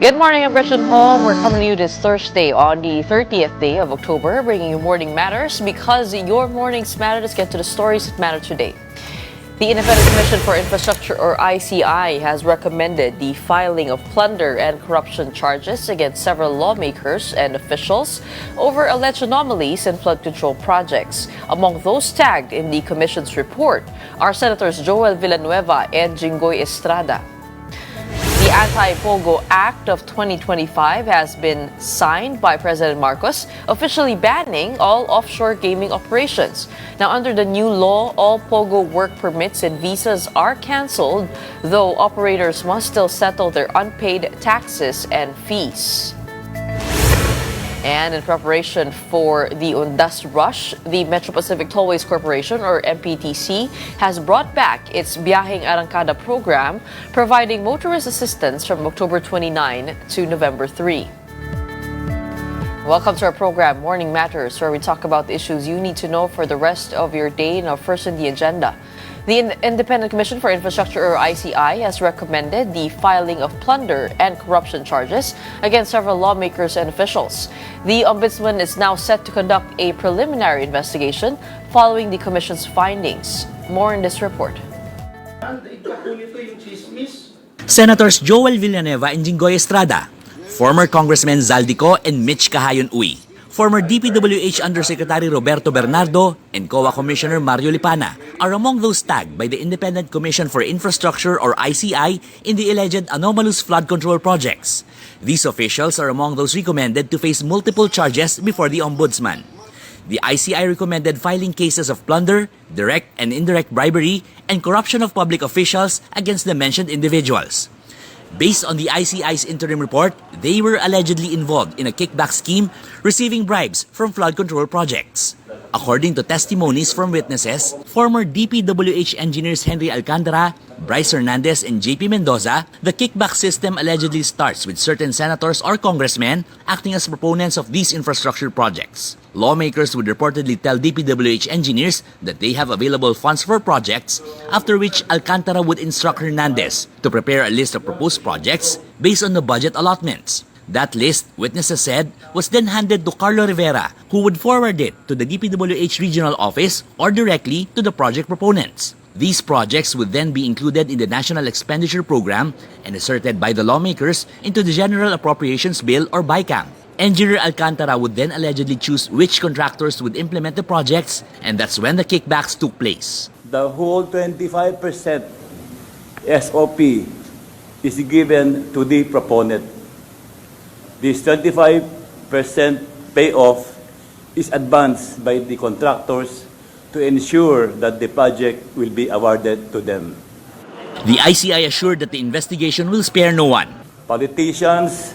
Good morning, I'm Gretchen Ho. We're coming to you this Thursday on the 30th day of October, bringing you Morning Matters because your mornings matter. Let's get to the stories that matter today. The Independent Commission for Infrastructure, or ICI, has recommended the filing of plunder and corruption charges against several lawmakers and officials over alleged anomalies in flood control projects. Among those tagged in the Commission's report are Senators Joel Villanueva and Jinggoy Estrada. The Anti-POGO Act of 2025 has been signed by President Marcos, officially banning all offshore gaming operations. Now, under the new law, all POGO work permits and visas are canceled, though operators must still settle their unpaid taxes and fees. And in preparation for the Undas rush, the Metro Pacific Tollways Corporation, or MPTC, has brought back its Biyaheng Arangkada program, providing motorist assistance from October 29 to November 3. Welcome to our program, Morning Matters, where we talk about the issues you need to know for the rest of your day. Now, first in the agenda. The Independent Commission for Infrastructure, or ICI, has recommended the filing of plunder and corruption charges against several lawmakers and officials. The Ombudsman is now set to conduct a preliminary investigation following the Commission's findings. More in this report. Senators Joel Villanueva and Jinggoy Estrada, former Congressmen Zaldico and Mitch Cahayon Uy, former DPWH Undersecretary Roberto Bernardo and COA Commissioner Mario Lipana are among those tagged by the Independent Commission for Infrastructure, or ICI, in the alleged anomalous flood control projects. These officials are among those recommended to face multiple charges before the Ombudsman. The ICI recommended filing cases of plunder, direct and indirect bribery, and corruption of public officials against the mentioned individuals. Based on the ICI's interim report, they were allegedly involved in a kickback scheme receiving bribes from flood control projects. According to testimonies from witnesses, former DPWH engineers Henry Alcantara, Bryce Hernandez, and JP Mendoza, the kickback system allegedly starts with certain senators or congressmen acting as proponents of these infrastructure projects. Lawmakers would reportedly tell DPWH engineers that they have available funds for projects, after which Alcantara would instruct Hernandez to prepare a list of proposed projects based on the budget allotments. That list, witnesses said, was then handed to Carlo Rivera, who would forward it to the DPWH regional office or directly to the project proponents. These projects would then be included in the National Expenditure Program and inserted by the lawmakers into the General Appropriations Bill, or BICAM. Engineer Alcantara would then allegedly choose which contractors would implement the projects, and that's when the kickbacks took place. The whole 25% SOP is given to the proponent. This 25% payoff is advanced by the contractors to ensure that the project will be awarded to them. The ICI assured that the investigation will spare no one. Politicians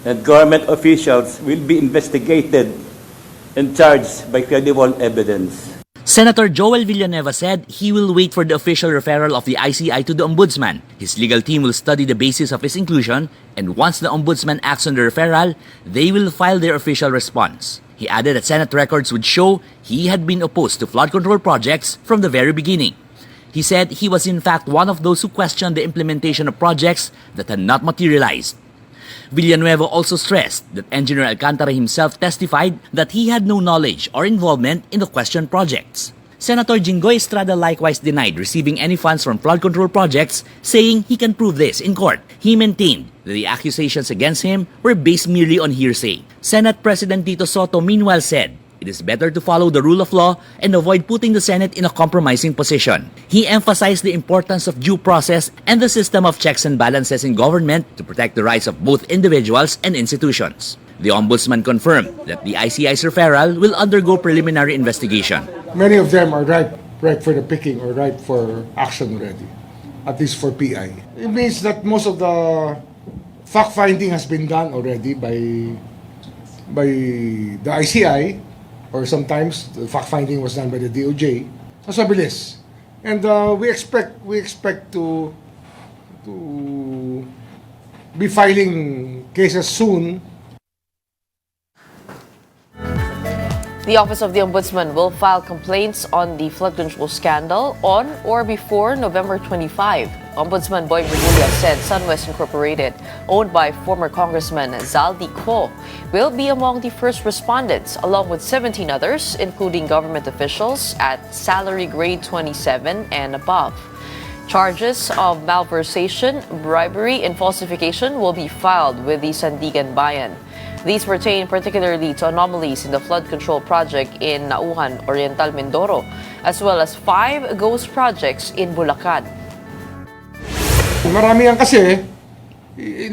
and government officials will be investigated and charged by credible evidence. Senator Joel Villanueva said he will wait for the official referral of the ICI to the Ombudsman. His legal team will study the basis of his inclusion, and once the Ombudsman acts on the referral, they will file their official response. He added that Senate records would show he had been opposed to flood control projects from the very beginning. He said he was in fact one of those who questioned the implementation of projects that had not materialized. Villanueva also stressed that Engineer Alcantara himself testified that he had no knowledge or involvement in the questioned projects. Senator Jinggoy Estrada likewise denied receiving any funds from flood control projects, saying he can prove this in court. He maintained that the accusations against him were based merely on hearsay. Senate President Tito Soto meanwhile said it is better to follow the rule of law and avoid putting the Senate in a compromising position. He emphasized the importance of due process and the system of checks and balances in government to protect the rights of both individuals and institutions. The Ombudsman confirmed that the ICI's referral will undergo preliminary investigation. Many of them are ripe for the picking or ripe for action already, at least for PI. It means that most of the fact-finding has been done already by the ICI, or sometimes the fact-finding was done by the DOJ. Mas mabilis. And we expect to be filing cases soon. The Office of the Ombudsman will file complaints on the flood control scandal on or before November 25. Ombudsman Boy Remulla said SunWest Incorporated, owned by former Congressman Zaldi Co, will be among the first respondents, along with 17 others, including government officials at salary grade 27 and above. Charges of malversation, bribery, and falsification will be filed with the Sandigan Bayan. These pertain particularly to anomalies in the flood control project in Nauhan, Oriental Mindoro, as well as 5 ghost projects in Bulacan. Marami yan kasi,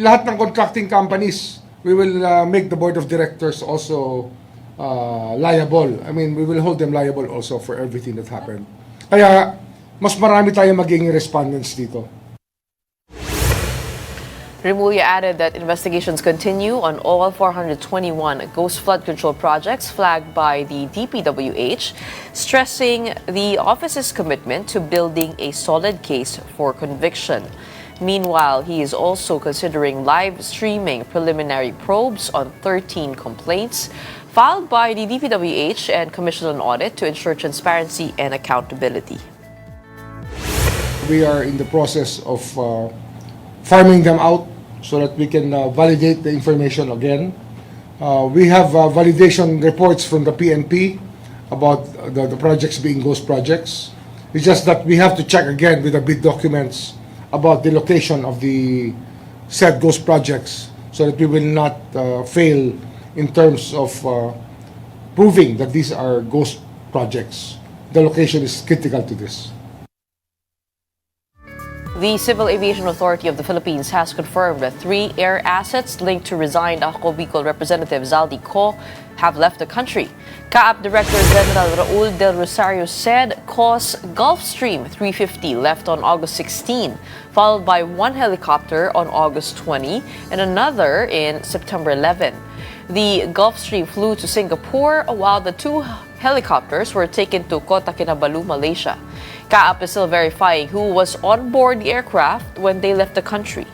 lahat ng contracting companies, we will make the board of directors also liable. I mean, we will hold them liable also for everything that happened. Kaya, mas marami tayong magiging respondents dito. Remulla added that investigations continue on all 421 ghost flood control projects flagged by the DPWH, stressing the office's commitment to building a solid case for conviction. Meanwhile, he is also considering live streaming preliminary probes on 13 complaints filed by the DPWH and Commission on Audit to ensure transparency and accountability. We are in the process of farming them out so that we can validate the information again. We have validation reports from the PNP about the projects being ghost projects. It's just that we have to check again with the bid documents about the location of the said ghost projects so that we will not fail in terms of proving that these are ghost projects. The location is critical to this. The Civil Aviation Authority of the Philippines has confirmed that 3 air assets linked to resigned Ako Bicol Representative Zaldi Co have left the country. CAAP Director General Raul Del Rosario said CO's Gulfstream 350 left on August 16, followed by 1 helicopter on August 20 and another in September 11. The Gulfstream flew to Singapore while the 2 helicopters were taken to Kota Kinabalu, Malaysia. CAAP is still verifying who was on board the aircraft when they left the country.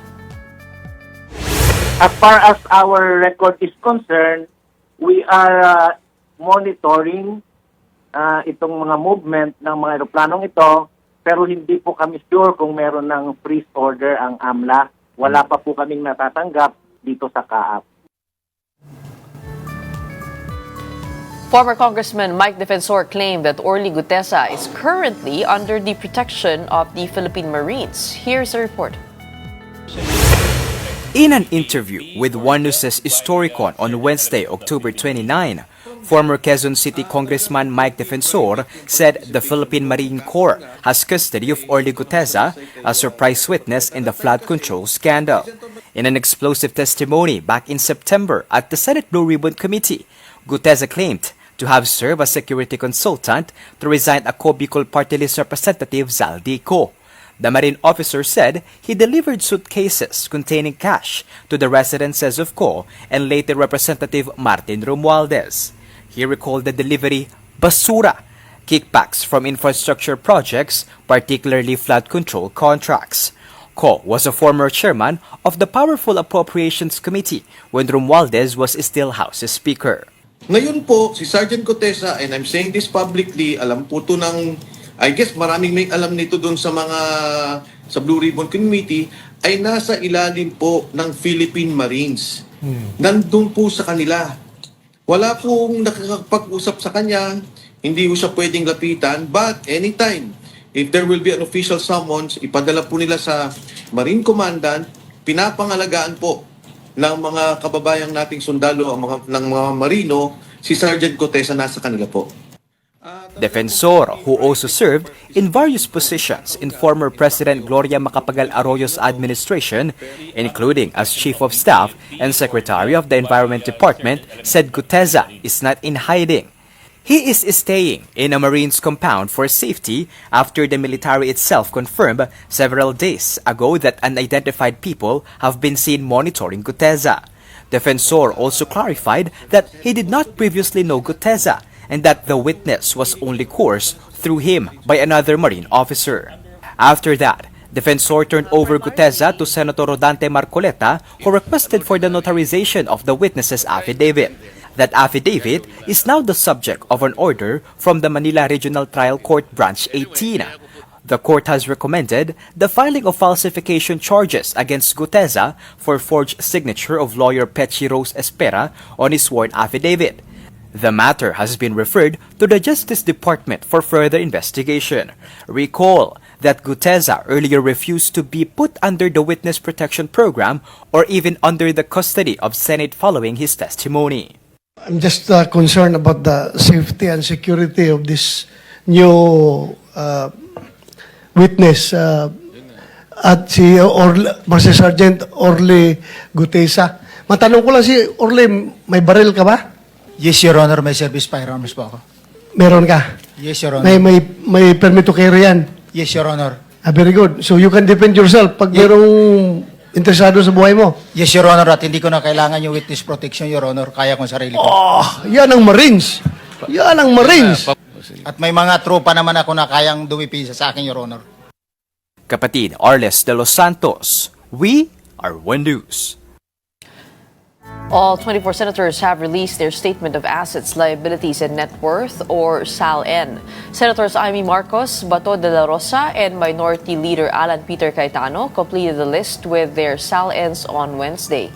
As far as our record is concerned, we are monitoring itong mga movement ng mga aeroplanong ito, pero hindi po kami sure kung meron ng freeze order ang AMLA. Wala pa po kaming natatanggap dito sa CAAP. Former Congressman Mike Defensor claimed that Orly Gutesa is currently under the protection of the Philippine Marines. Here's the report. In an interview with One News' Historicon on Wednesday, October 29, former Quezon City Congressman Mike Defensor said the Philippine Marine Corps has custody of Orly Gutesa, a surprise witness in the flood control scandal. In an explosive testimony back in September at the Senate Blue Ribbon Committee, Gutesa claimed to have served as security consultant to resigned Ako Bicol Party List Representative Zaldi Co. The Marine officer said he delivered suitcases containing cash to the residences of Co and later Representative Martin Romualdez. He recalled the delivery basura, kickbacks from infrastructure projects, particularly flood control contracts. Co was a former chairman of the powerful Appropriations Committee when Romualdez was still House Speaker. Ngayon po, si Sergeant Gutesa, and I'm saying this publicly, alam po to ng, I guess maraming may alam nito doon sa mga, sa Blue Ribbon Committee, ay nasa ilalim po ng Philippine Marines. Nandun po sa kanila. Wala pong nakakapag-usap sa kanya, hindi po siya pwedeng lapitan, but anytime, if there will be an official summons, ipadala po nila sa Marine Commandant, pinapangalagaan po ng mga kababayang nating sundalo, ng mga marino, si Sergeant Gutesa nasa kanila po. Defensor, who also served in various positions in former President Gloria Macapagal Arroyo's administration, including as Chief of Staff and Secretary of the Environment Department, said Gutesa is not in hiding. He is staying in a Marines compound for safety after the military itself confirmed several days ago that unidentified people have been seen monitoring Gutesa. Defensor also clarified that he did not previously know Gutesa and that the witness was only coerced through him by another Marine officer. After that, Defensor turned over Gutesa to Senator Rodante Marcoleta, who requested for the notarization of the witness's affidavit. That affidavit is now the subject of an order from the Manila Regional Trial Court Branch 18. The court has recommended the filing of falsification charges against Guteza for forged signature of lawyer Pechi Rose Espera on his sworn affidavit. The matter has been referred to the Justice Department for further investigation. Recall that Guteza earlier refused to be put under the Witness Protection Program or even under the custody of Senate following his testimony. I'm just concerned about the safety and security of this new witness at si Master Sergeant Orly Gutesa. Matanong ko lang si Orly, may baril ka ba? Yes, Your Honor. May service firearms po ako. Meron ka? Yes, Your Honor. May permit to carry yan? Yes, Your Honor. Very good. So you can defend yourself pag merong interesado sa buhay mo? Yes, Your Honor. At hindi ko na kailangan yung witness protection, Your Honor. Kaya ko sarili ko. Oh, yan ang Marines. Yan ang Marines. At may mga tropa naman ako na kayang dumipisa sa akin, Your Honor. Kapatid Arles de los Santos, we are One News. All 24 senators have released their Statement of Assets, Liabilities, and Net Worth, or SALN. Senators Amy Marcos, Bato de la Rosa, and Minority Leader Alan Peter Cayetano completed the list with their SALNs on Wednesday.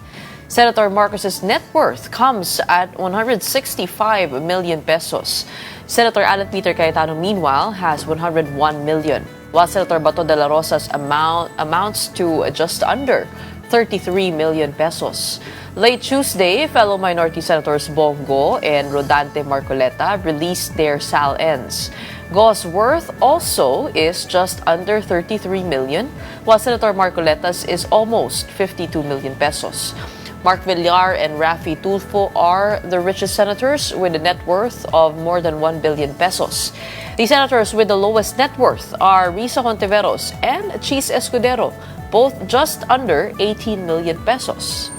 Senator Marcos's net worth comes at 165 million pesos. Senator Alan Peter Cayetano, meanwhile, has 101 million, while Senator Bato de la Rosa's amount amounts to just under 33 million pesos. Late Tuesday, fellow minority senators Bongo and Rodante Marcoleta released their SALNs. Go's worth also is just under 33 million, while Senator Marcoleta's is almost 52 million pesos. Mark Villar and Raffy Tulfo are the richest senators with a net worth of more than 1 billion pesos. The senators with the lowest net worth are Risa Contiveros and Cheese Escudero, both just under 18 million pesos.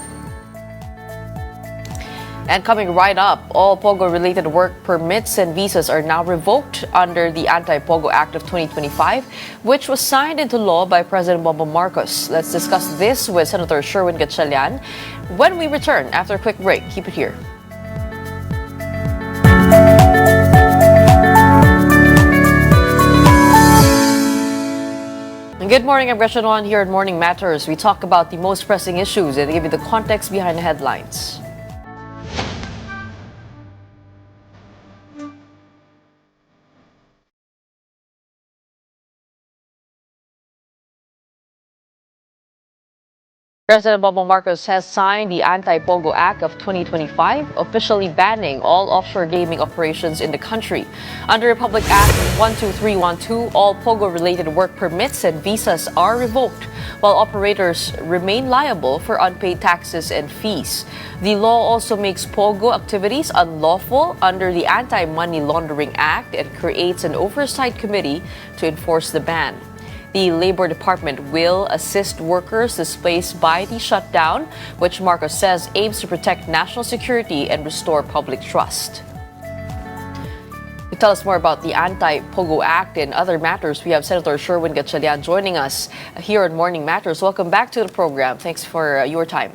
And coming right up, all POGO-related work permits and visas are now revoked under the Anti-POGO Act of 2025, which was signed into law by President Bongbong Marcos. Let's discuss this with Senator Sherwin Gatchalian when we return after a quick break. Keep it here. Good morning, I'm Gretchen Ho here at Morning Matters. We talk about the most pressing issues and give you the context behind the headlines. President Bongbong Marcos has signed the Anti-POGO Act of 2025, officially banning all offshore gaming operations in the country. Under Republic Act 12312, all POGO-related work permits and visas are revoked, while operators remain liable for unpaid taxes and fees. The law also makes POGO activities unlawful under the Anti-Money Laundering Act and creates an oversight committee to enforce the ban. The Labor Department will assist workers displaced by the shutdown, which Marcos says aims to protect national security and restore public trust. To tell us more about the Anti-POGO Act and other matters, we have Senator Sherwin Gatchalian joining us here on Morning Matters. Welcome back to the program. Thanks for your time.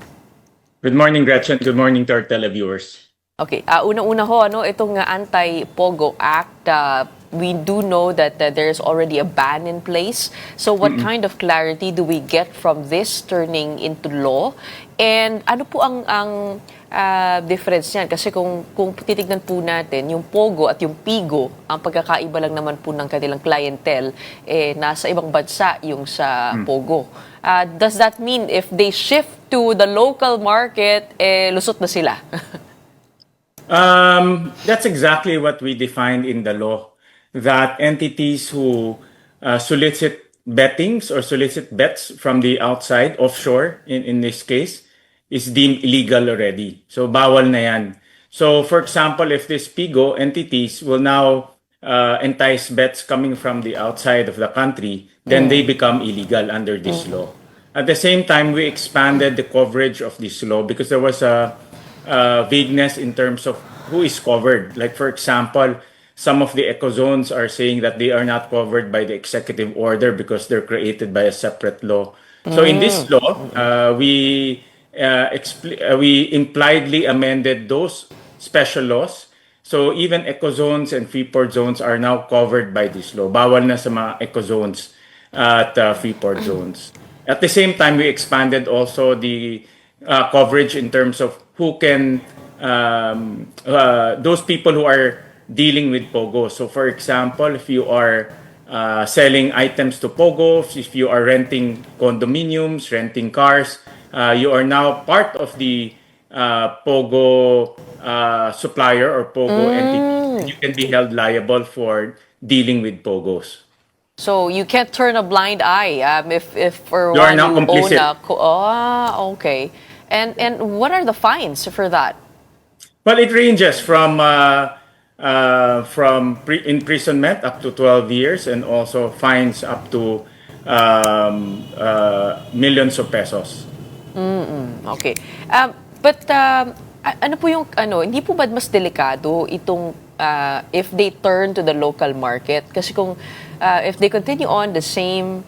Good morning, Gretchen. Good morning to our televiewers. Okay, una-una ho, itong Anti-POGO Act, we do know that there's already a ban in place. So what kind of clarity do we get from this turning into law? And ano po ang difference niyan? Kasi kung titignan po natin, yung POGO at yung PIGO, ang pagkakaiba lang naman po ng kanilang clientele, nasa ibang bansa yung sa POGO. Does that mean if they shift to the local market, lusot na sila? That's exactly what we defined in the law, that entities who solicit bettings or solicit bets from the outside, offshore in this case, is deemed illegal already. So bawal na yan. So for example, if these PIGO entities will now entice bets coming from the outside of the country, then they become illegal under this law. At the same time, we expanded the coverage of this law because there was a vagueness in terms of who is covered. Like for example, some of the ecozones are saying that they are not covered by the executive order because they're created by a separate law. So in this law, we impliedly amended those special laws So even eco zones and free-port zones are now covered by this law. Bawal na sa mga eco zones at free-port zones. At the same time, we expanded also the coverage in terms of who can, those people who are dealing with POGOs. So for example, if you are selling items to POGOs, if you are renting condominiums, renting cars, you are now part of the POGO supplier or POGO entity. You can be held liable for dealing with POGOs. So you can't turn a blind eye if for You are one now you own complicit. okay. And what are the fines for that? Well, it ranges from imprisonment up to 12 years and also fines up to millions of pesos. Okay. But ano po yung hindi po ba mas delikado itong if they turn to the local market? Kasi kung if they continue on the same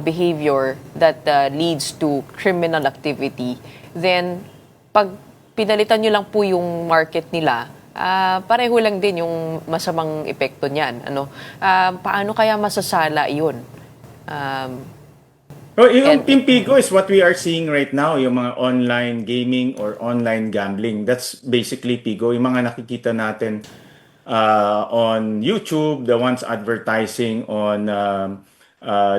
behavior that leads to criminal activity, then pag pinalitan nyo lang po yung market nila, pareho lang din yung masamang epekto niyan. Paano kaya masasala yun? Yung PIMPIGO is what we are seeing right now, yung mga online gaming or online gambling. That's basically PIGO. Yung mga nakikita natin on YouTube, the ones advertising on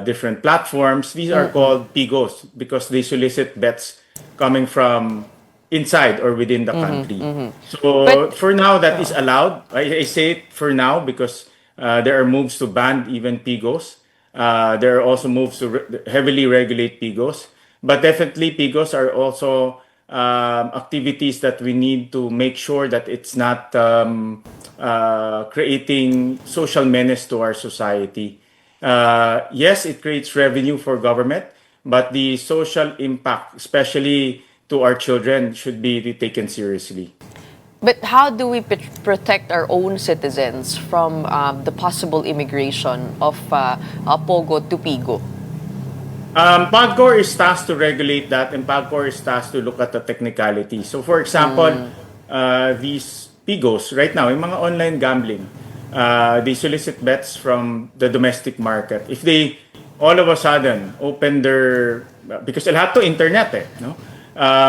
different platforms, these are called PIGOs because they solicit bets coming from inside or within the country. So for now, that is allowed. I say it for now because there are moves to ban even PIGOs. There are also moves to heavily regulate PIGOs. But definitely PIGOs are also activities that we need to make sure that it's not creating social menace to our society. Yes, it creates revenue for government, but the social impact, especially to our children, should be taken seriously. But how do we protect our own citizens from the possible immigration of POGO to PIGO? PAGCOR is tasked to regulate that, and PAGCOR is tasked to look at the technicality. So for example, these PIGOs, right now, yung mga online gambling, they solicit bets from the domestic market. If they all of a sudden open their, because lahat to internet no?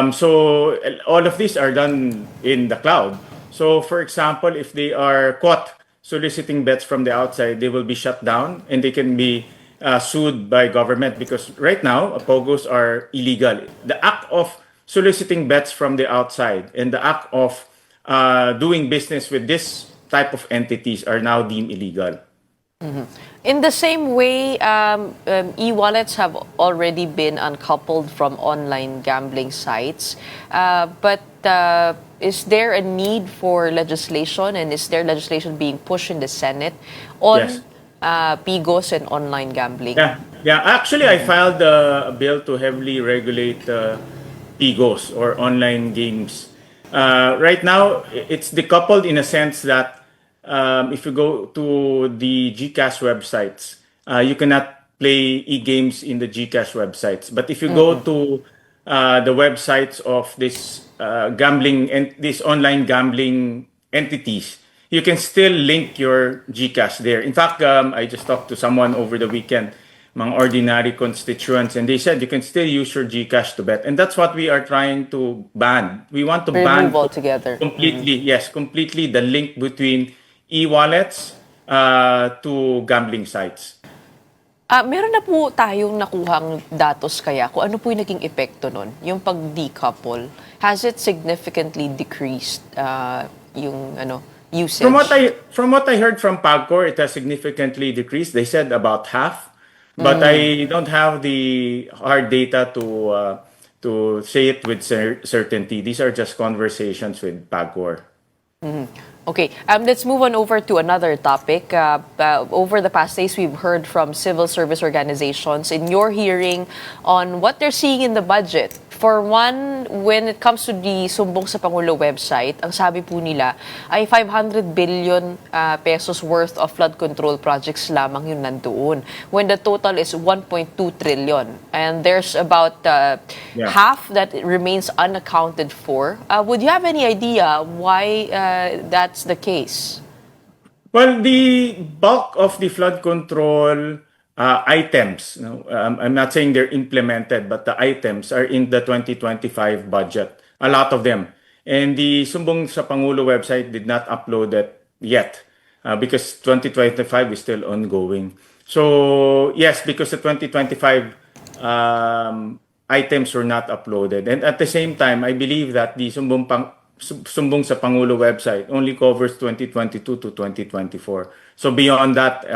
So all of these are done in the cloud. So for example, if they are caught soliciting bets from the outside, they will be shut down and they can be sued by government because right now, POGOs are illegal. The act of soliciting bets from the outside and the act of doing business with this type of entities are now deemed illegal. In the same way, e-wallets have already been uncoupled from online gambling sites. But is there a need for legislation, and is there legislation being pushed in the Senate on Yes. PIGOs and online gambling? Yeah. Actually, I filed a bill to heavily regulate PIGOs or online games. Right now, it's decoupled in a sense that if you go to the GCash websites, you cannot play e-games in the GCash websites. But if you go to the websites of this gambling and these online gambling entities, you can still link your GCash there. In fact, I just talked to someone over the weekend, mga ordinary constituents, and they said you can still use your GCash to bet. And that's what we are trying to ban. We want to ban altogether. completely, yes, completely the link between e-wallets to gambling sites. Meron na po tayong nakuhang datos kaya kung ano po yung naging epekto nun, yung pag-decouple. Has it significantly decreased yung usage? From what I heard from PAGCOR, it has significantly decreased. They said about half, but I don't have the hard data to say it with certainty. These are just conversations with PAGCOR. Okay, let's move on over to another topic. Over the past days, we've heard from civil service organizations in your hearing on what they're seeing in the budget For one, when it comes to the Sumbong sa Pangulo website, ang sabi po nila ay 500 billion pesos worth of flood control projects lamang yung nandoon, when the total is 1.2 trillion. And there's about half that remains unaccounted for. Would you have any idea why that's the case? Well, the bulk of the flood control items, I'm not saying they're implemented, but the items are in the 2025 budget. A lot of them. And the Sumbong sa Pangulo website did not upload it yet because 2025 is still ongoing. So, yes, because the 2025 items were not uploaded. And at the same time, I believe that the Sumbong sa Pangulo website only covers 2022 to 2024. So beyond that,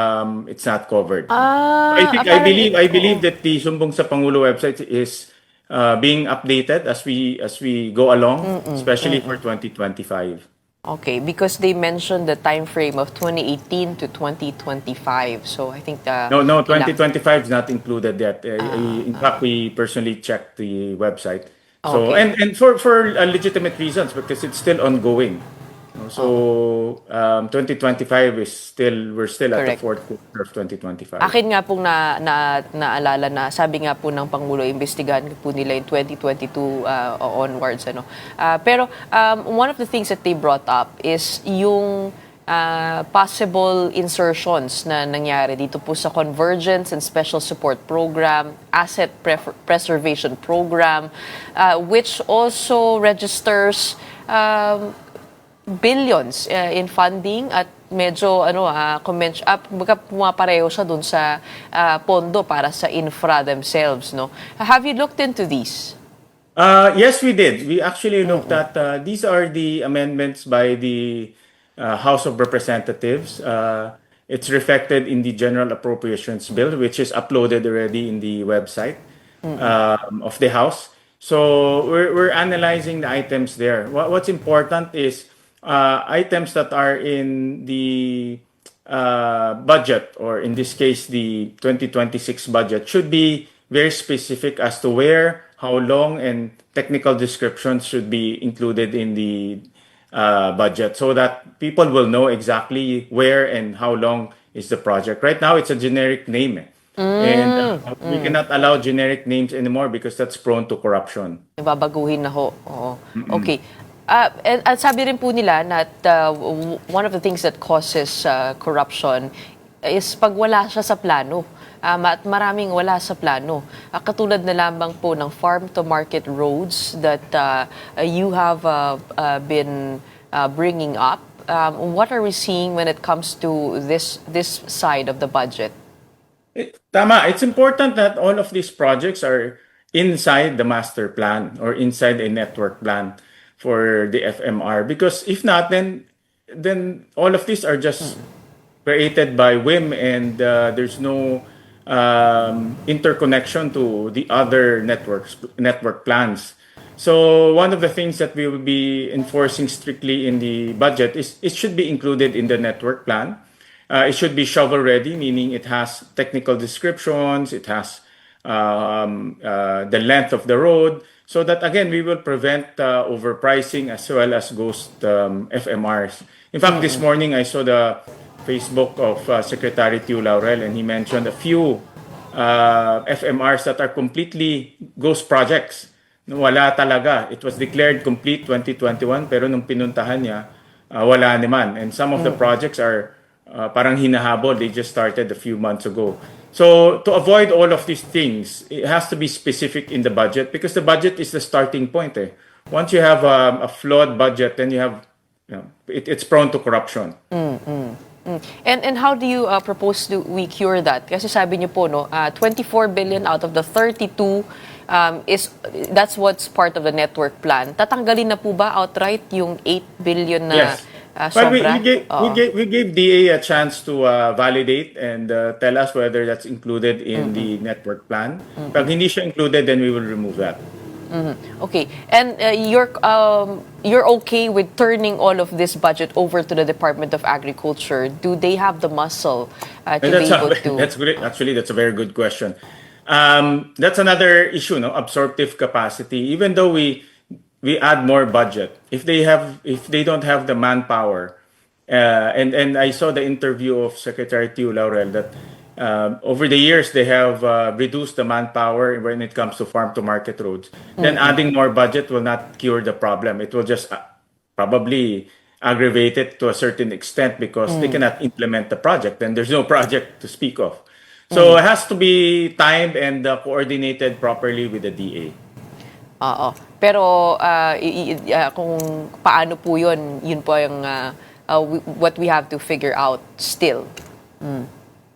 it's not covered. I believe that the Sumbong sa Pangulo website is being updated as we go along, especially for 2025. Okay, because they mentioned the time frame of 2018 to 2025. So I think No, 2025 is not included yet. In fact, we personally checked the website. So Okay. and for legitimate reasons because it's still ongoing. So 2025 we're still at the Correct. fourth quarter of 2025. Akin nga pong naalala na sabi nga po ng Pangulo, imbestigahan po nila yung 2022 onwards. Pero one of the things that they brought up is yung possible insertions na nangyari dito po sa Convergence and Special Support Program, Asset Preservation Program, which also registers billions in funding at medyo pumapareho siya dun sa pondo para sa infra themselves, no? Have you looked into these? Yes, we did. We actually looked at these are the amendments by the House of Representatives. It's reflected in the General Appropriations Bill, which is uploaded already in the website of the House. So we're analyzing the items there. What's important is items that are in the budget, or in this case, the 2026 budget, should be very specific as to where, how long, and technical descriptions should be included in the budget so that people will know exactly where and how long is the project. Right now, it's a generic name. And we cannot allow generic names anymore because that's prone to corruption. Babaguhin na ho. Oo. Okay. And sabi rin po nila na one of the things that causes corruption is pag wala siya sa plano. At maraming wala sa plano. Katulad na lamang po ng farm-to-market roads that you have been bringing up. What are we seeing when it comes to this side of the budget? Tama. It's important that all of these projects are inside the master plan or inside a network plan for the FMR. Because if not, then all of these are just created by whim, and there's no interconnection to the other network plans. So one of the things that we will be enforcing strictly in the budget is it should be included in the network plan. It should be shovel ready, meaning it has technical descriptions, it has the length of the road, so that again we will prevent overpricing as well as ghost FMRs. In fact, this morning I saw the Facebook of Secretary Tiu Laurel, and he mentioned a few FMRs that are completely ghost projects. Wala talaga. It was declared complete 2021, pero nung pinuntahan niya, wala naman. And some of the projects are parang hinahabol. They just started a few months ago. So to avoid all of these things, it has to be specific in the budget, because the budget is the starting point. Once you have a flawed budget, then you have, it's prone to corruption. And how do you propose we cure that? Kasi sabi niyo po, 24 billion out of the 32 that's what's part of the network plan. Tatanggalin na po ba outright yung 8 billion na Yes. sobra? We gave DA a chance to validate and tell us whether that's included in the network plan. Pag hindi siya included, then we will remove that. Okay. And you're okay with turning all of this budget over to the Department of Agriculture? Do they have the muscle to be able to? That's great. Actually, that's a very good question. That's another issue, no? Absorptive capacity. Even though we add more budget, if they don't have the manpower, and I saw the interview of Secretary Tiu Laurel that over the years they have reduced the manpower when it comes to farm to market roads. Then adding more budget will not cure the problem. It will just probably aggravate it to a certain extent because they cannot implement the project. Then there's no project to speak of. So it has to be timed and coordinated properly with the DA. Oo. Pero kung paano po yun po yung what we have to figure out still.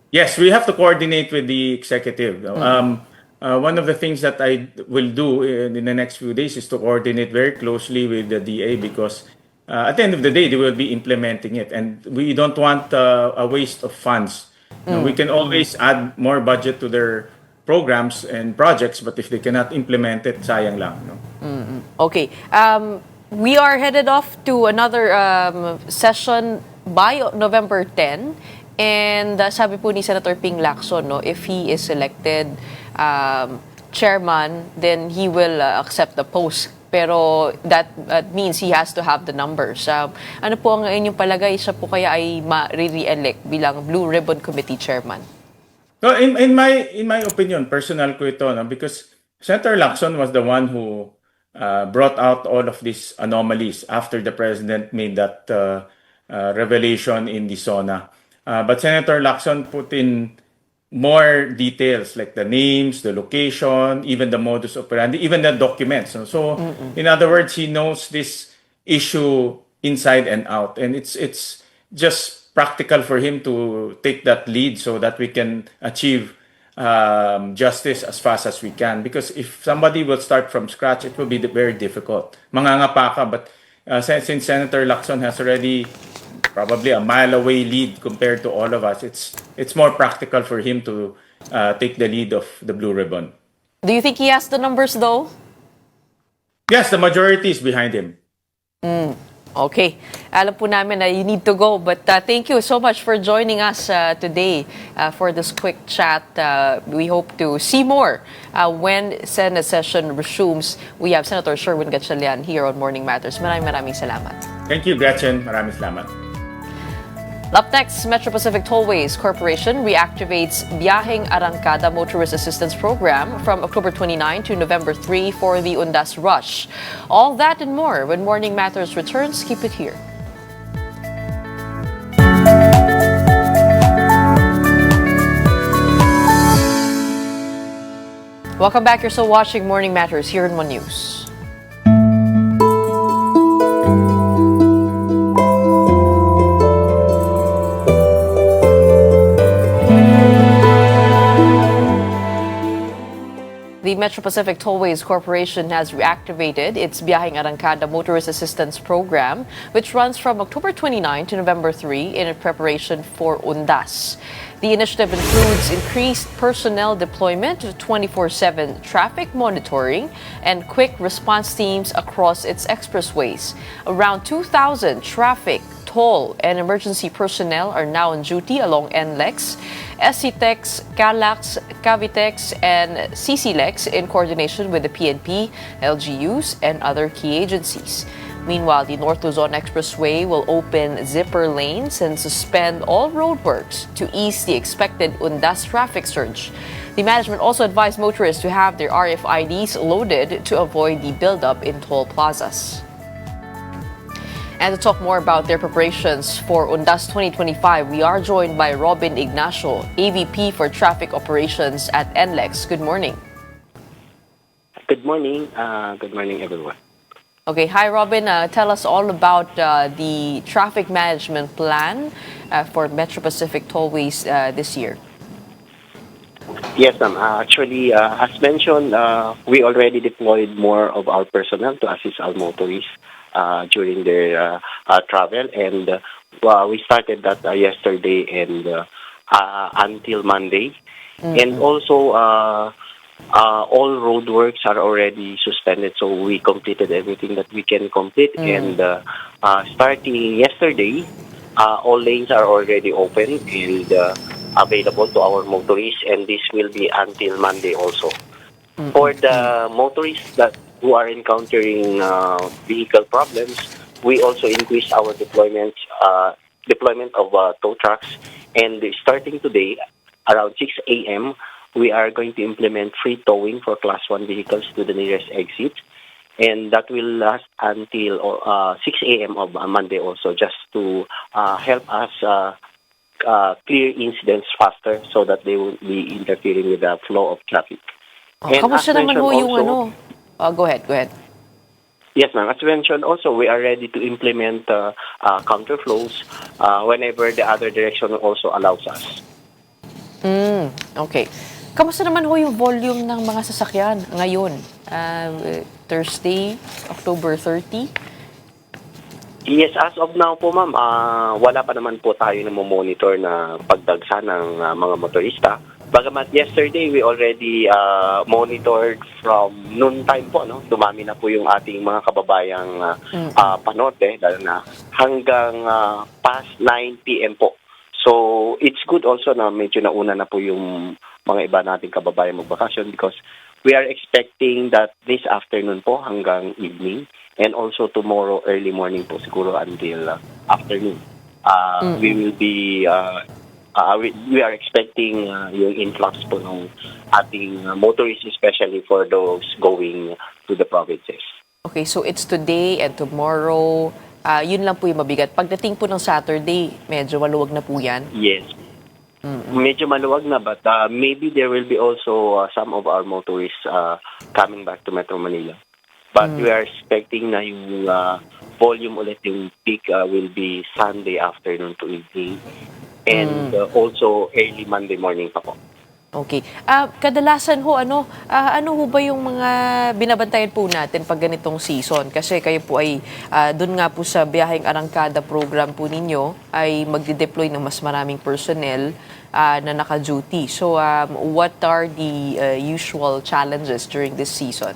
Yes, we have to coordinate with the executive. One of the things that I will do in the next few days is to coordinate very closely with the DA because at the end of the day, they will be implementing it. And we don't want a waste of funds. We can always add more budget to their programs and projects, but if they cannot implement it, sayang lang. No? Okay. We are headed off to another session by November 10. And sabi po ni Senator Ping Lacson, no, if he is elected chairman, then he will accept the post. Pero that means he has to have the numbers. Ano po ang inyong palagay? Siya po kaya ay ma-re-elect bilang Blue Ribbon Committee chairman? So in my opinion, personal ko ito, no, because Senator Lacson was the one who brought out all of these anomalies after the president made that revelation in the SONA. But Senator Lacson put in more details like the names, the location, even the modus operandi, even the documents. So in other words, he knows this issue inside and out. And it's just practical for him to take that lead so that we can achieve justice as fast as we can. Because if somebody will start from scratch, it will be very difficult. Mangangapa ka, but since Senator Lacson has already probably a mile away lead compared to all of us, it's more practical for him to take the lead of the Blue Ribbon. Do you think he has the numbers though? Yes, the majority is behind him. Okay. Alam po namin na you need to go, but thank you so much for joining us today for this quick chat. We hope to see more when Senate session resumes. We have Senator Sherwin Gatchalian here on Morning Matters. Maraming salamat. Thank you, Gretchen. Maraming salamat. Up next, Metro Pacific Tollways Corporation reactivates Biyaheng Arangkada Motorist Assistance Program from October 29 to November 3 for the Undas Rush. All that and more when Morning Matters returns. Keep it here. Welcome back. You're still watching Morning Matters here in One News. The Metro Pacific Tollways Corporation has reactivated its Biyaheng Arangkada Motorist Assistance Program, which runs from October 29 to November 3 in preparation for Undas. The initiative includes increased personnel deployment, 24/7 traffic monitoring, and quick response teams across its expressways. Around 2,000 traffic, toll, and emergency personnel are now on duty along NLEX, SCTEX, CALAX, CAVITEX, and CCLEX in coordination with the PNP, LGUs, and other key agencies. Meanwhile, the North Luzon Expressway will open zipper lanes and suspend all roadworks to ease the expected Undas traffic surge. The management also advised motorists to have their RFIDs loaded to avoid the buildup in toll plazas. And to talk more about their preparations for Undas 2025, we are joined by Robin Ignacio, AVP for Traffic Operations at NLEX. Good morning. Good morning. Good morning, everyone. Okay, hi Robin. Tell us all about the traffic management plan for Metro Pacific Tollways this year. Yes, ma'am. Actually, as mentioned, we already deployed more of our personnel to assist our motorists during their travel, and we started that yesterday and until Monday. And also, all roadworks are already suspended, so we completed everything that we can complete. And starting yesterday, all lanes are already open, and available to our motorists, and this will be until Monday also. For the motorists that who are encountering vehicle problems, we also increased our deployment of tow trucks, and starting today, around 6 a.m., we are going to implement free towing for Class 1 vehicles to the nearest exit, and that will last until 6 a.m. of Monday also, just to help us clear incidents faster so that they won't be interfering with the flow of traffic. And Kamusta as naman ho mentioned yung also, ano? Go ahead, go ahead. yes, ma'am. As mentioned also, we are ready to implement counterflows whenever the other direction also allows us. Okay. Kamusta naman ho yung volume ng mga sasakyan ngayon? Thursday, October 30? Yes, as of now po, ma'am, wala pa naman po tayo na monitor na pagdagsa ng mga motorista. Bagamat yesterday, we already monitored from noon time po, no? Dumami na po yung ating mga kababayang panote, lalo na hanggang past 9 p.m. po. So, it's good also na medyo nauna na po yung mga iba nating kababayan magbakasyon, because we are expecting that this afternoon po hanggang evening, and also tomorrow early morning po siguro until afternoon. We will be we are expecting yung influx po ng ating motorists, especially for those going to the provinces. Okay, so it's today and tomorrow. Yun lang po yung mabigat. Pagdating po ng Saturday, medyo maluwag na po yan. Yes. Medyo maluwag na, but maybe there will be also some of our motorists coming back to Metro Manila. But we are expecting na yung volume ulit, yung peak will be Sunday afternoon to evening, and also early Monday morning pa po. Okay. Kadalasan ho, ano ho ba yung mga binabantayan po natin pag ganitong season? Kasi kayo po ay doon nga po sa biyaheng arangkada program po ninyo ay magde-deploy ng mas maraming personnel na naka-duty. So, what are the usual challenges during this season?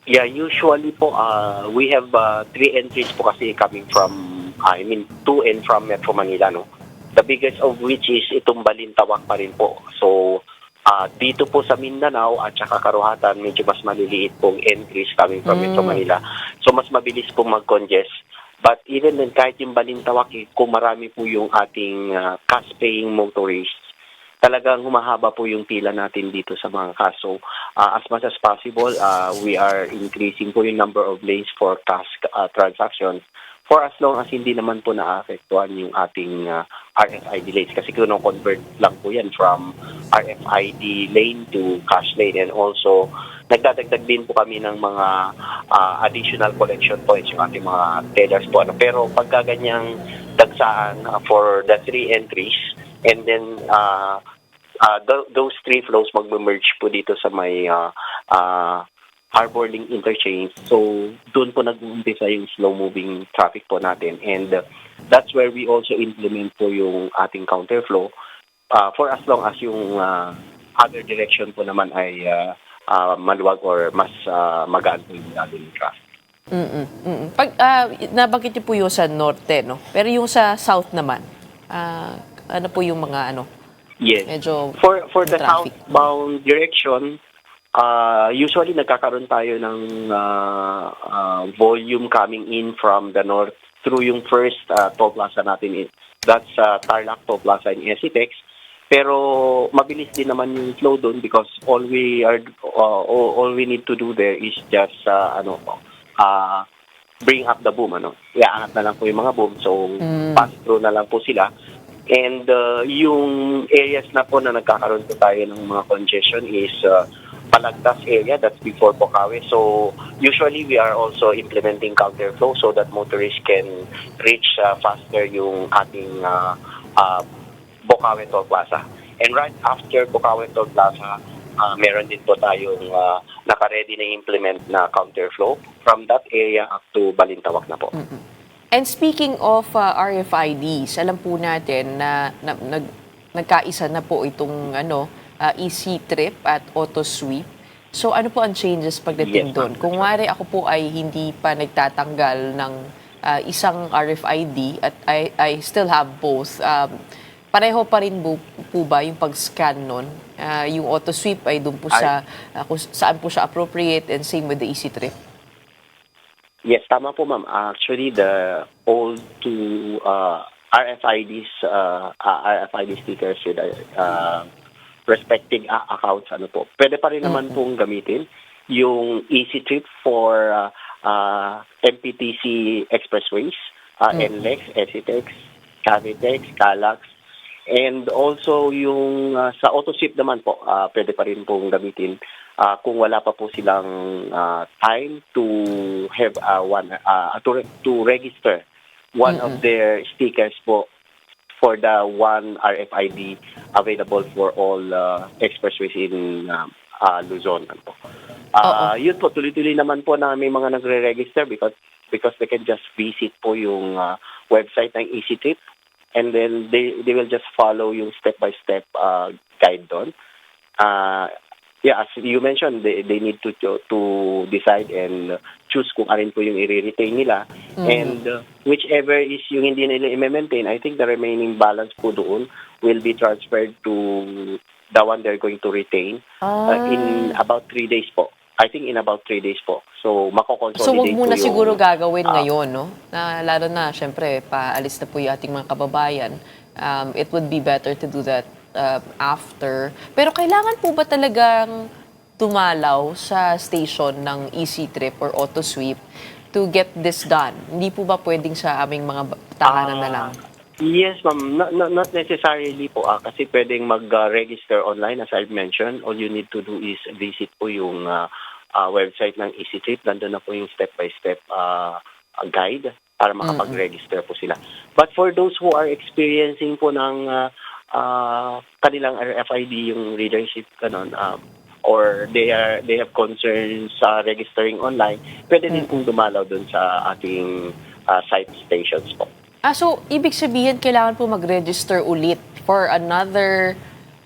Yeah, usually po, we have 3 entries po kasi coming from, to and from Metro Manila, no? The biggest of which is itong Balintawak pa rin po. So, dito po sa Mindanao at saka Karuhatan, medyo mas maliliit pong entries coming from Metro Manila. So, mas mabilis pong mag-congest. But even then, kahit yung Balintawak, kung marami po yung ating cash-paying motorists, talagang humahaba po yung pila natin dito sa mga kaso. As much as possible, we are increasing po yung number of lanes for cash transactions, for as long as hindi naman po na-affectuhan yung ating RFID lanes. Kasi convert lang po yan from RFID lane to cash lane. And also, nagdadagdag din po kami ng mga additional collection points yung ating mga tellers po. Pero pagka ganyang dagsaan for the 3 entries, and then those 3 flows magme-merge po dito sa may Harbor Link Interchange. So, doon po nag-uumpisa yung slow-moving traffic po natin. And that's where we also implement po yung ating counterflow for as long as yung other direction po naman ay maluwag or mas magaan po yung gagawin traffic. Pag nabanggit niyo po yung sa norte, no? Pero yung sa south naman, ano po yung mga Yes. medyo For the traffic? southbound direction, usually nagkakaroon tayo ng volume coming in from the north through yung first toll plaza natin. That's Tarlac Toll Plaza in Esitex. Pero mabilis din naman yung flow doon, because all we need to do there is just bring up the boom, iaangat na lang po yung mga boom, so pass through na lang po sila. And yung areas na po na nagkakaroon po tayo ng mga congestion is Palagtas area, that's before Bocaue. So usually we are also implementing counterflow so that motorists can reach faster yung ating Bocaue Toll Plaza. And right after Bocaue Toll Plaza, meron din po tayong naka-ready na implement na counterflow from that area up to Balintawak na po. And speaking of RFIDs, alam po natin na nagkaisa na po itong easy trip at auto sweep. So ano po ang changes pagdating doon? Kung wari ako po ay hindi pa nagtatanggal ng isang RFID at I still have both, pareho pa rin po ba yung pag-scan nun? Yung auto sweep ay doon po sa kung saan po siya appropriate, and same with the easy trip? Yes, tama po ma'am. Actually, the old two RFID stickers with respecting accounts, pwede pa rin naman pong gamitin yung easy trip for MPTC expressways, NLEX, SCTEX, Cavitex, Calax, and also yung sa auto-ship naman po, pwede pa rin pong gamitin kung wala pa po silang time to have to register one of their stickers po for the one RFID available for all expressways in Luzon. Yun po, tuloy-tuloy naman po na may mga nagre-register because they can just visit po yung website ng EasyTrip, and then they will just follow yung step-by-step guide doon. As you mentioned, they need to decide and choose kung alin po yung i-retain nila. And whichever is yung hindi nila i-maintain, I think the remaining balance po doon will be transferred to the one they're going to retain in about 3 days po. I think in about 3 days po. So, mako-consolidate So, wag muna po yung, siguro gagawin ngayon, no? Lalo na, syempre, paalis na po yung ating mga kababayan. It would be better to do that after. Pero kailangan po ba talagang tumalaw sa station ng Easy Trip or Auto Sweep to get this done? Hindi po ba pwedeng sa aming mga tahanan na lang? Yes, ma'am. Not necessarily po. Kasi pwedeng mag-register online, as I've mentioned. All you need to do is visit po yung website ng EasyTrip. Nandun na po yung step-by-step guide para makapag-register po sila. But for those who are experiencing po ng kanilang RFID, yung readership, or they have concerns sa registering online, pwede din pong dumalaw dun sa ating site stations po. So, ibig sabihin, kailangan po mag-register ulit for another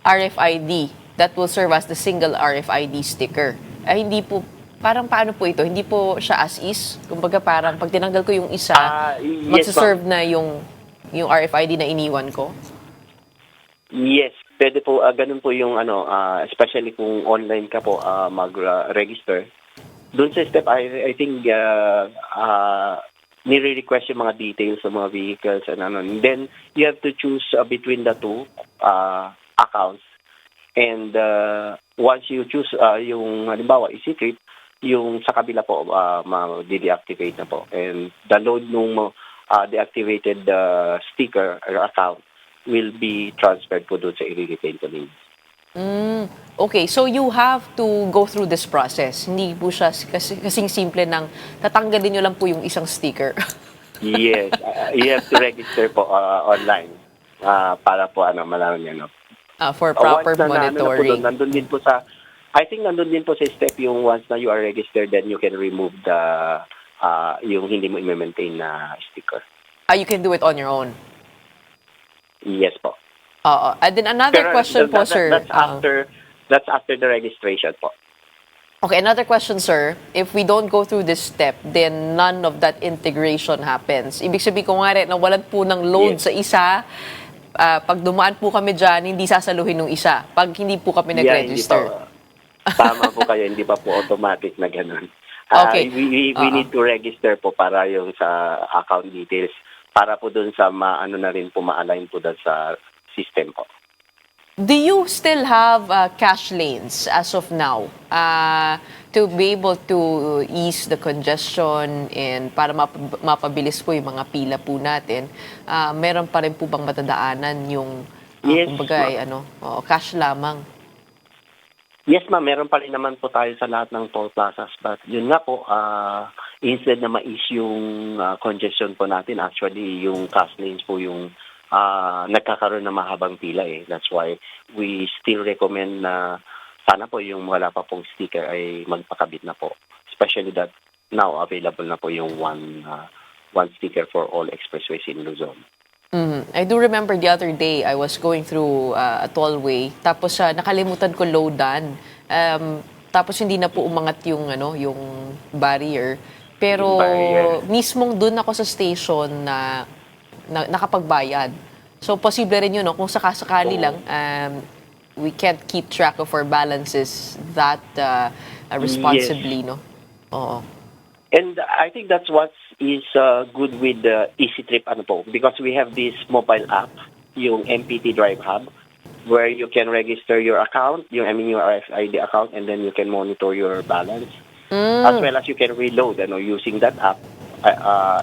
RFID that will serve as the single RFID sticker. Hindi po, parang paano po ito? Hindi po siya as is? Kumbaga parang pag tinanggal ko yung isa, magsaserve na yung RFID na iniwan ko? Yes, pwede po, ganun po yung especially kung online ka po mag-register. Doon sa step, I think nire-request yung mga details sa mga vehicles and then you have to choose between the two accounts, and once you choose yung halimbawa EasyTrip, yung sa kabila po ma-deactivate na po, and the load nung deactivated sticker or account will be transferred po doon sa i-retain ko ninyo. Okay, so you have to go through this process. Hindi po siya kasing simple ng tatanggalin nyo lang po yung isang sticker. Yes, you have to register po online para po malaman niya. For proper monitoring. Nandun din po sa, I think nandun din po sa step yung once na you are registered, then you can remove the yung hindi mo i-maintain na sticker. You can do it on your own? Yes po. And then another question po, sir. That's after the registration po. Okay, another question, sir. If we don't go through this step, then none of that integration happens. Ibig sabihin ko nga rin, nawalan po ng load sa isa. Pag dumaan po kami dyan, hindi sasaluhin ng isa. Pag hindi po kami nag-register. Tama po kayo, hindi pa po automatic na ganun. Okay. We need to register po para yung sa account details, para po dun sa na rin po ma-align po dun sa system po. Do you still have cash lanes as of now to be able to ease the congestion and para mapabilis po yung mga pila po natin? Meron pa rin po bang matadaanan yung kumbaga cash lamang? Yes, ma'am. Meron pa rin naman po tayo sa lahat ng toll plazas. But yun nga po, instead na ma-ease yung congestion po natin, actually yung cash lanes po yung nagkakaroon ng mahabang pila eh. That's why we still recommend na sana po yung wala pa pong sticker ay magpakabit na po. Especially that now available na po yung one sticker for all expressways in Luzon. I do remember the other day I was going through a tollway, tapos nakalimutan ko loadan. Tapos hindi na po umangat yung barrier. Pero mismong doon ako sa station na nakapagbayad. So, posible rin yun, no? Kung sakasakali lang, we can't keep track of our balances that responsibly, no? Oo. And I think that's what is good with the Easy Trip ano po, because we have this mobile app, yung MPT Drive Hub, where you can register your account, your RFID account, and then you can monitor your balance, as well as you can reload using that app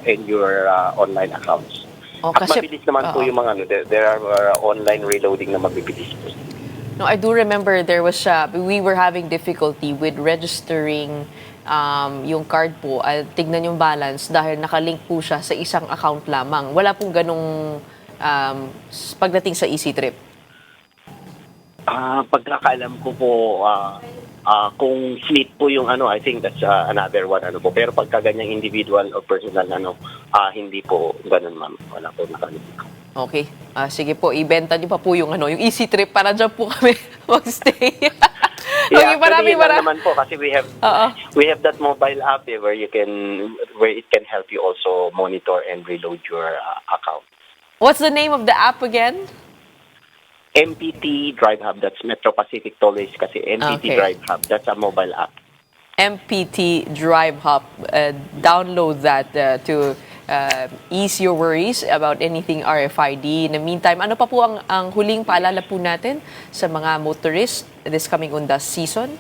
in your online accounts. Oh, At kasi, mabilis naman po yung mga there are online reloading na mabibilis po. no, I do remember there was we were having difficulty with registering yung card po at tignan yung balance dahil nakalink po siya sa isang account lamang. Wala pong ganong pagdating sa Easy Trip. Pagkakaalam ko po, kung fleet po yung I think that's another one po. Pero pagka ganyang individual or personal hindi po ganun, ma'am. Wala po nakalito. Okay. Sige po, ibenta niyo pa po yung yung Easy Trip para dyan po kami magstay. Okay, Actually, yun lang naman po kasi we have that mobile app where it can help you also monitor and reload your account. What's the name of the app again? MPT Drive Hub, that's Metro Pacific Tollways kasi MPT Okay. Drive Hub, that's a mobile app. MPT Drive Hub. Download that to ease your worries about anything RFID. In the meantime, ano pa po ang huling paalala po natin sa mga motorists this coming Undas season?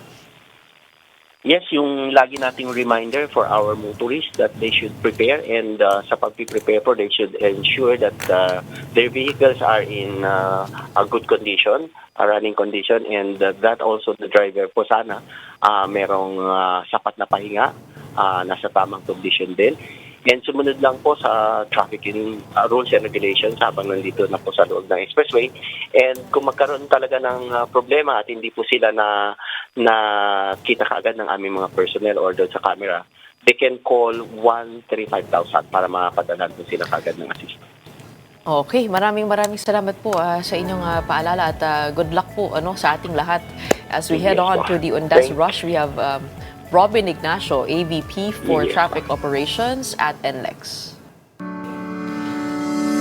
Yes, yung lagi nating reminder for our motorists that they should prepare, and sa pag-prepare po, they should ensure that their vehicles are in a good condition, a running condition, and that also the driver po sana merong sapat na pahinga, nasa tamang condition din. And sumunod lang po sa traffic rules and regulations habang nandito na po sa loob ng expressway. And kung magkaroon talaga ng problema at hindi po sila na kita kaagad ng aming mga personnel or doon sa camera, they can call 135,000 para makapadalhan po sila kaagad ng assistance. Okay, maraming salamat po sa inyong paalala at good luck po sa ating lahat. As we head on to the Undas Rush, we have Robin Ignacio, AVP for Traffic Operations at NLEX.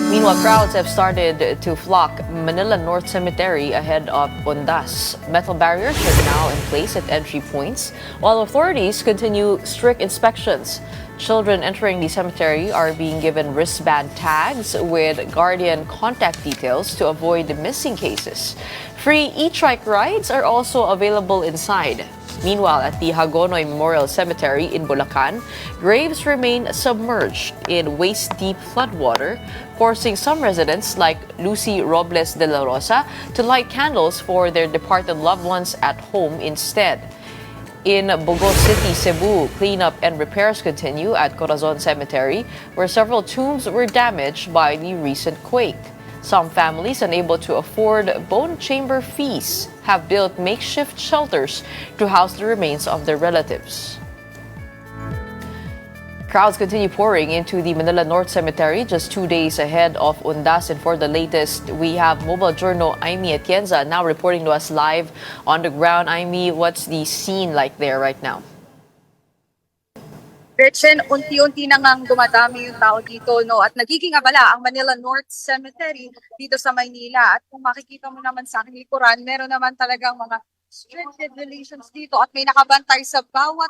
Meanwhile, crowds have started to flock Manila North Cemetery ahead of Undas. Metal barriers are now in place at entry points, while authorities continue strict inspections. Children entering the cemetery are being given wristband tags with guardian contact details to avoid missing cases. Free e-trike rides are also available inside. Meanwhile, at the Hagonoy Memorial Cemetery in Bulacan, graves remain submerged in waist-deep floodwater, forcing some residents like Lucy Robles de la Rosa to light candles for their departed loved ones at home instead. In Bogo City, Cebu, cleanup and repairs continue at Corazon Cemetery, where several tombs were damaged by the recent quake. Some families unable to afford bone chamber fees have built makeshift shelters to house the remains of their relatives. Crowds continue pouring into the Manila North Cemetery just 2 days ahead of Undas. And for the latest, we have Mobile Journal Aimee Atienza now reporting to us live on the ground. Aimee, what's the scene like there right now? Gretchen, unti-unti na ngang dumadami yung tao dito, no? At nagiging abala ang Manila North Cemetery dito sa Maynila. At kung makikita mo naman sa aking likuran, meron naman talagang mga strict regulations dito at may nakabantay sa bawat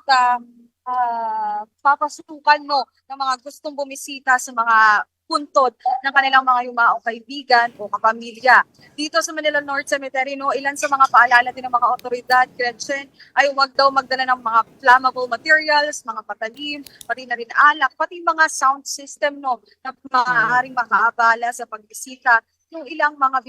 papasukan mo ng mga gustong bumisita sa mga puntod ng kanilang mga yumaong kaibigan o kapamilya. Dito sa Manila North Cemetery, no, ilan sa mga paalala din ng mga otoridad, Gretchen, ay huwag daw magdala ng mga flammable materials, mga patalim, pati na rin alak, pati mga sound system, no, na maaaring makaabala sa pagbisita ng ilang mga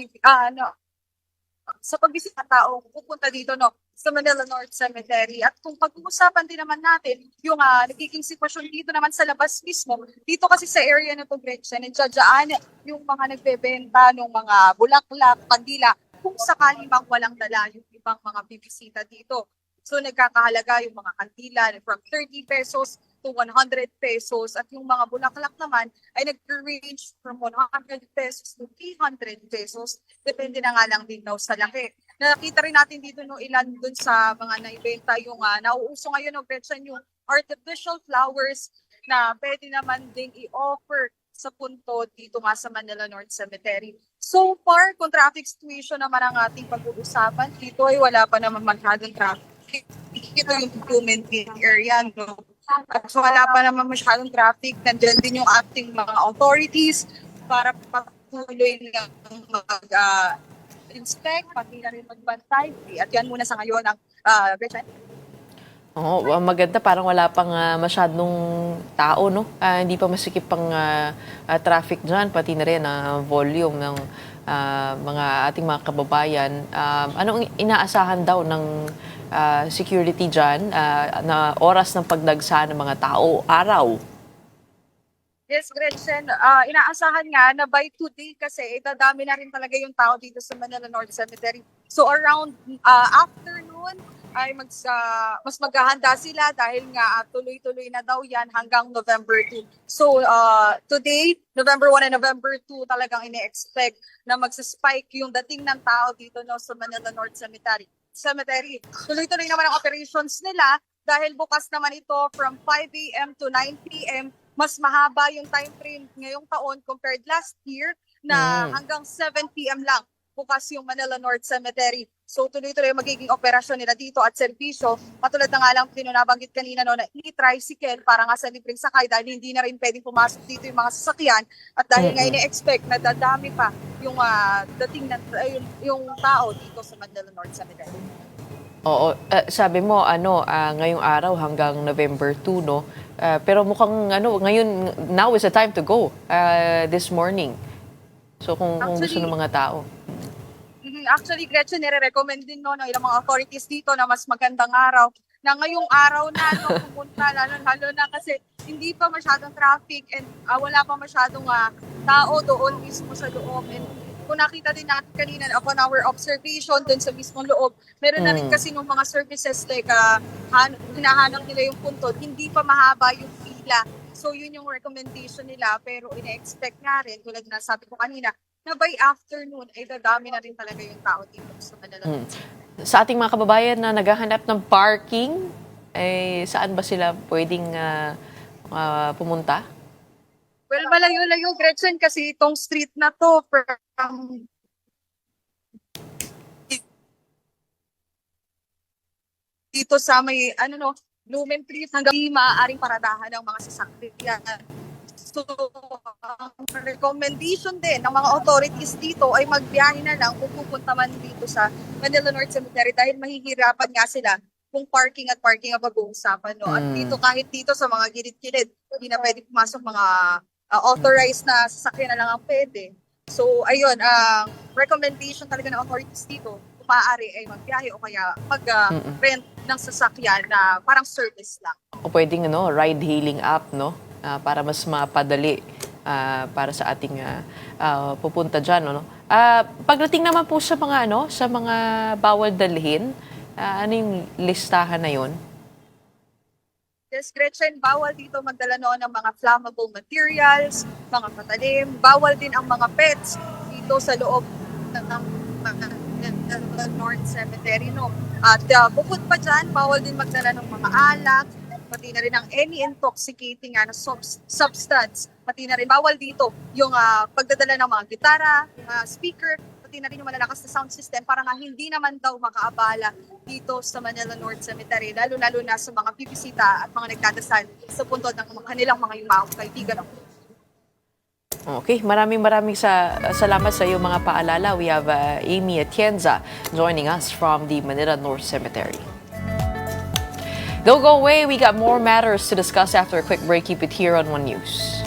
sa pagbisita tao pupunta dito, no, sa Manila North Cemetery. At kung pag-uusapan din naman natin yung nagiging sitwasyon dito naman sa labas mismo, dito kasi sa area na to, Gretchen, nandiyan yung mga nagbebenta ng mga bulaklak, kandila, kung sakali mang walang dala yung ibang mga bibisita dito. So nagkakahalaga yung mga kandila from 30 pesos to 100 pesos at yung mga bulaklak naman ay nag-range from 100 pesos to 300 pesos. Depende na nga lang din daw sa laki. Nakita rin natin dito no ilan dun sa mga naibenta yung nauuso ngayon no, Gretchen, yung artificial flowers na pwede naman ding i-offer sa punto dito nga sa Manila North Cemetery. So far, kung traffic situation naman ang ating pag-uusapan, dito ay wala pa naman masyadong traffic. Ito yung implementing area, no? At wala pa naman masyadong traffic. Nandiyan din yung ating mga authorities para patuloy ng mag-inspect, pati na rin magbantay. At yan muna sa ngayon ang Gretchen. Oo, maganda. Parang wala pang masyadong tao, no? Hindi pa masikip pang traffic dyan, pati na rin volume ng mga ating mga kababayan. Anong inaasahan daw ng security dyan na oras ng pagdagsa ng mga tao, araw? Yes, Gretchen. Inaasahan nga na by today kasi dadami na rin talaga yung tao dito sa Manila North Cemetery. So around afternoon ay mas maghahanda sila dahil nga tuloy-tuloy na daw yan hanggang November 2. So today, November 1 and November 2 talagang ine-expect na magsa-spike yung dating ng tao dito no, sa Manila North Cemetery. Tuloy-tuloy naman ang operations nila dahil bukas naman ito from 5 a.m. to 9 p.m. Mas mahaba yung time frame ngayong taon compared last year na hanggang 7 p.m. lang bukas yung Manila North Cemetery. So tuloy-tuloy magiging operasyon nila dito at serbisyo. Patulad na nga lang nabanggit kanina no, na i-tricycle para nga sa libreng sakay dahil hindi na rin pwedeng pumasok dito yung mga sasakyan at dahil nga ini-expect na dadami pa yung dating na, yung tao dito sa Manila North Cemetery. Oo, sabi mo ngayong araw hanggang November 2, no? Pero mukhang ngayon now is the time to go this morning. So kung gusto ng mga tao. Actually, Gretchen, nire-recommend din no, ng ilang mga authorities dito na mas magandang araw. Na ngayong araw na pumunta, lalo na kasi hindi pa masyadong traffic and wala pa masyadong tao doon mismo sa loob. And kung nakita din natin kanina upon our observation doon sa mismong loob, meron na rin kasi ng mga services like hinahanap nila yung puntod, hindi pa mahaba yung pila. So yun yung recommendation nila pero ina-expect nga rin, tulad na sabi ko kanina, na by afternoon ay dadami na rin talaga yung tao dito sa Manila. Sa ating mga kababayan na naghahanap ng parking, saan ba sila pwedeng pumunta? Well, malayo-layo, Gretchen, kasi itong street na to from dito sa may, Lumen Street hanggang maaaring paradahan ng mga sasakyan. So, ang recommendation din ng mga authorities dito ay magbiyahe na lang kung pupunta man dito sa Manila North Cemetery dahil mahihirapan nga sila kung parking ang pag-uusapan. No? At dito, kahit dito sa mga gilid-gilid, hindi na pwede pumasok mga authorized na sasakyan na lang ang pwede. So, ayun, recommendation talaga ng authorities dito, kung maaari ay magbiyahe o kaya mag-rent ng sasakyan na parang service lang. O pwedeng ride-hailing app, no? Para mas mapadali para sa ating pupunta dyan. No? Pagdating naman po sa mga, sa mga bawal dalhin, ano yung listahan na yun? Yes, Gretchen, bawal dito magdala noon ng mga flammable materials, mga patalim. Bawal din ang mga pets dito sa loob ng North Cemetery. No? At bukod pa dyan, bawal din magdala ng mga alak, pati na rin ang any intoxicating substance. Pati na rin, bawal dito yung pagdadala ng mga gitara, speaker, pati na rin yung malalakas na sound system para nga hindi naman daw makaabala dito sa Manila North Cemetery, lalo-lalo na sa mga bibisita at mga nagdadasal sa puntod ng kanilang mga yumaong kaibigan. Okay, maraming salamat sa iyo mga paalala. We have Amy Atienza joining us from the Manila North Cemetery. Don't go away. We got more matters to discuss after a quick break. Keep it here on One News.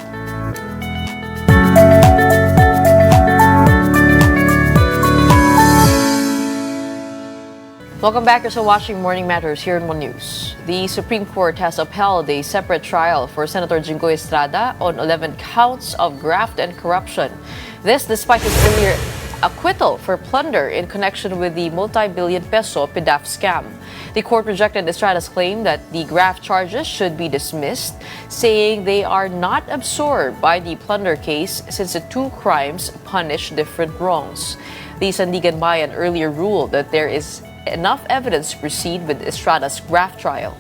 Welcome back. You're watching Morning Matters here in One News. The Supreme Court has upheld a separate trial for Senator Jinggoy Estrada on 11 counts of graft and corruption. This despite his earlier acquittal for plunder in connection with the multi-billion peso PDAF scam. The court rejected Estrada's claim that the graft charges should be dismissed, saying they are not absorbed by the plunder case since the two crimes punish different wrongs. The Sandigan Bayan earlier ruled that there is enough evidence to proceed with Estrada's graft trial.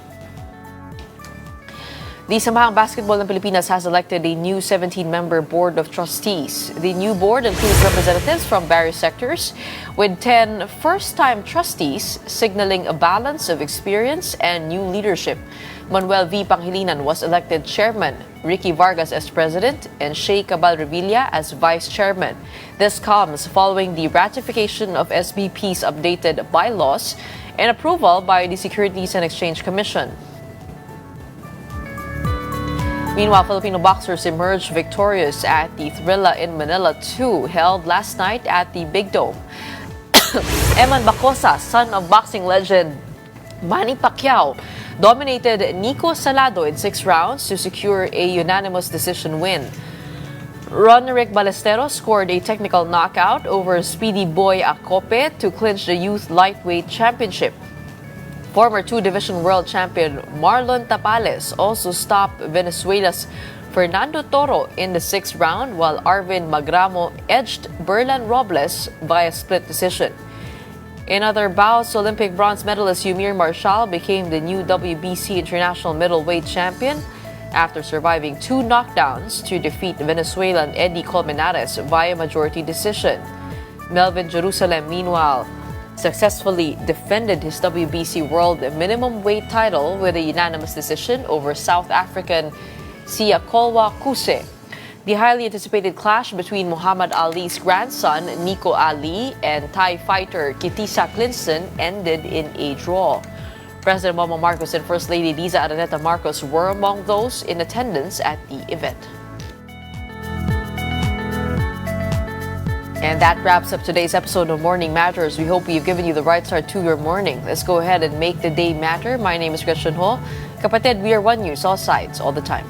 The Samahang Basketball ng Pilipinas has elected a new 17-member board of trustees. The new board includes representatives from various sectors, with 10 first-time trustees signaling a balance of experience and new leadership. Manuel V. Pangilinan was elected chairman, Ricky Vargas as president, and Shea Cabal Revilla as vice chairman. This comes following the ratification of SBP's updated bylaws and approval by the Securities and Exchange Commission. Meanwhile, Filipino boxers emerged victorious at the Thrilla in Manila 2 held last night at the Big Dome. Eman Bacosa, son of boxing legend Manny Pacquiao, dominated Nico Salado in 6 rounds to secure a unanimous decision win. Ronerick Balesteros scored a technical knockout over Speedy Boy Acope to clinch the youth lightweight championship. Former 2-division world champion Marlon Tapales also stopped Venezuela's Fernando Toro in the 6th round, while Arvin Magramo edged Berlan Robles via split decision. In other bouts, Olympic bronze medalist Yumir Marshall became the new WBC international middleweight champion after surviving 2 knockdowns to defeat Venezuelan Eddie Colmenares via majority decision. Melvin Jerusalem, meanwhile, successfully defended his WBC world minimum weight title with a unanimous decision over South African Siyakolwa Kuse. The highly anticipated clash between Muhammad Ali's grandson, Nico Ali, and Thai fighter Kitisa Clinton ended in a draw. President Bongbong Marcos and First Lady Liza Araneta Marcos were among those in attendance at the event. And that wraps up today's episode of Morning Matters. We hope we've given you the right start to your morning. Let's go ahead and make the day matter. My name is Gretchen Ho. Kapatid, we are One News, all sides, all the time.